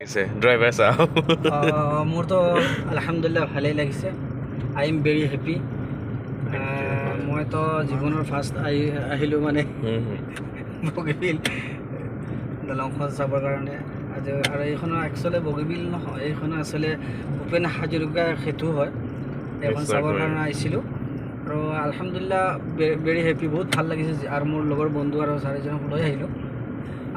driver সাহেব মোৰ তো আলহামদুলিল্লাহ ভালেই লাগিছে আই এম ভেৰি হেপী মইতো জীৱনৰ ফাৰ্ষ্ট আহিলোঁ মানে বগীবিল দলংখন চাবৰ কাৰণে আজি আৰু এইখনৰ একচুৱেলি বগীবিল নহয় এইখন আচলতে ভূপেন হাজৰিকা সেতু হয় এইখন চাবৰ কাৰণে আহিছিলোঁ আৰু আলহামদুলিল্লাহ ভেৰি হেপী বহুত ভাল লাগিছে আৰু মোৰ লগৰ বন্ধু আৰু চাৰিজনক লৈ আহিলোঁ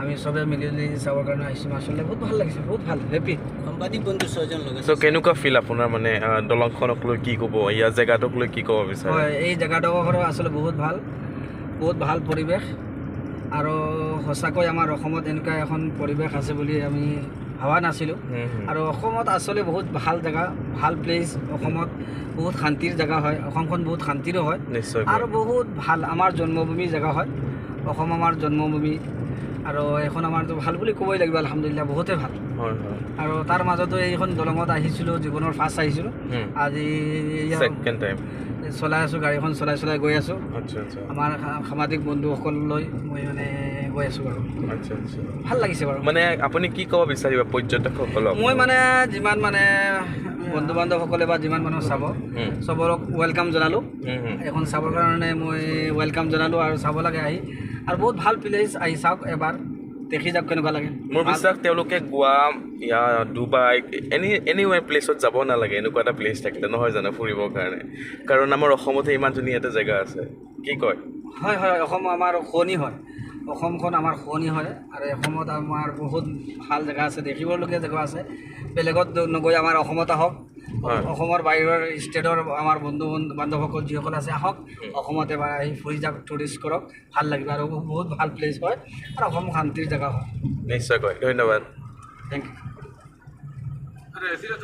আমি সবে মিলি চাবৰ কাৰণে আহিছোঁ আচলতে বহুত ভাল লাগিছে বহুত ভাল হেপী সাংবাদিক বন্ধু ছয়জন লগ আছে কেনেকুৱা ফিল আপোনাৰ মানে দলংখনক লৈ কি ক'ব ইয়াৰ জেগাটোক লৈ কি ক'ব বিচাৰে হয় এই জেগাডোখৰ আচলতে বহুত ভাল পৰিৱেশ আৰু সঁচাকৈ আমাৰ অসমত এনেকুৱা এখন পৰিৱেশ আছে বুলি আমি ভবা নাছিলোঁ আৰু অসমত আচলতে বহুত ভাল জেগা ভাল প্লেচ অসমত বহুত শান্তিৰ জেগা হয় অসমখন বহুত শান্তিৰো হয় আৰু বহুত ভাল আমাৰ জন্মভূমি জেগা হয় অসম আমাৰ জন্মভূমি আৰু এখন আমাৰতো ভাল বুলি ক'বই লাগিব আলহামদুলিল্লাহ বহুতেই ভাল আৰু তাৰ মাজতো এইখন দলঙত আহিছিলোঁ জীৱনৰ ফাৰ্ষ্ট আহিছিলোঁ আজি চলাই আছোঁ গাড়ীখন চলাই গৈ আছোঁ আমাৰ সামাজিক বন্ধুসকললৈ মই মানে গৈ আছোঁ বাৰু ভাল লাগিছে বাৰু মানে আপুনি কি ক'ব বিচাৰিব পৰ্যটকসকলক মই মানে যিমান মানে বন্ধু বান্ধৱসকলে বা যিমান মানুহ চাব চবক ৱেলকাম জনালোঁ এখন চাবৰ কাৰণে মই ৱেলকাম জনালোঁ আৰু চাব লাগে আহি আৰু বহুত ভাল প্লেচ আহি চাওক এবাৰ দেখি যাওক কেনেকুৱা লাগে মোৰ বিশ্বাস তেওঁলোকে গোৱা ডুবাই এনিৱে প্লেচত যাব নালাগে এনেকুৱা এটা প্লেচ থাকিলে নহয় জানো ফুৰিবৰ কাৰণে কাৰণ আমাৰ অসমতে ইমান ধুনীয়া এটা জেগা আছে কি কয় হয় অসম আমাৰ শুৱনি হয় অসমখন আমাৰ শুৱনি হয় আৰু অসমত আমাৰ বহুত ভাল জেগা আছে দেখিবলগীয়া জেগা আছে বেলেগত নগৈ আমাৰ অসমত আহক অসমৰ বাহিৰৰ ষ্টেটৰ আমাৰ বন্ধু বান্ধৱসকল যিসকল আছে আহক অসমত এবাৰ আহি ফুৰি যাওক টুৰিষ্ট কৰক ভাল লাগিব আৰু বহুত ভাল প্লেচ হয় আৰু অসম শান্তিৰ জেগা হয় নিশ্চয়কৈ ধন্যবাদ থেংক ইউ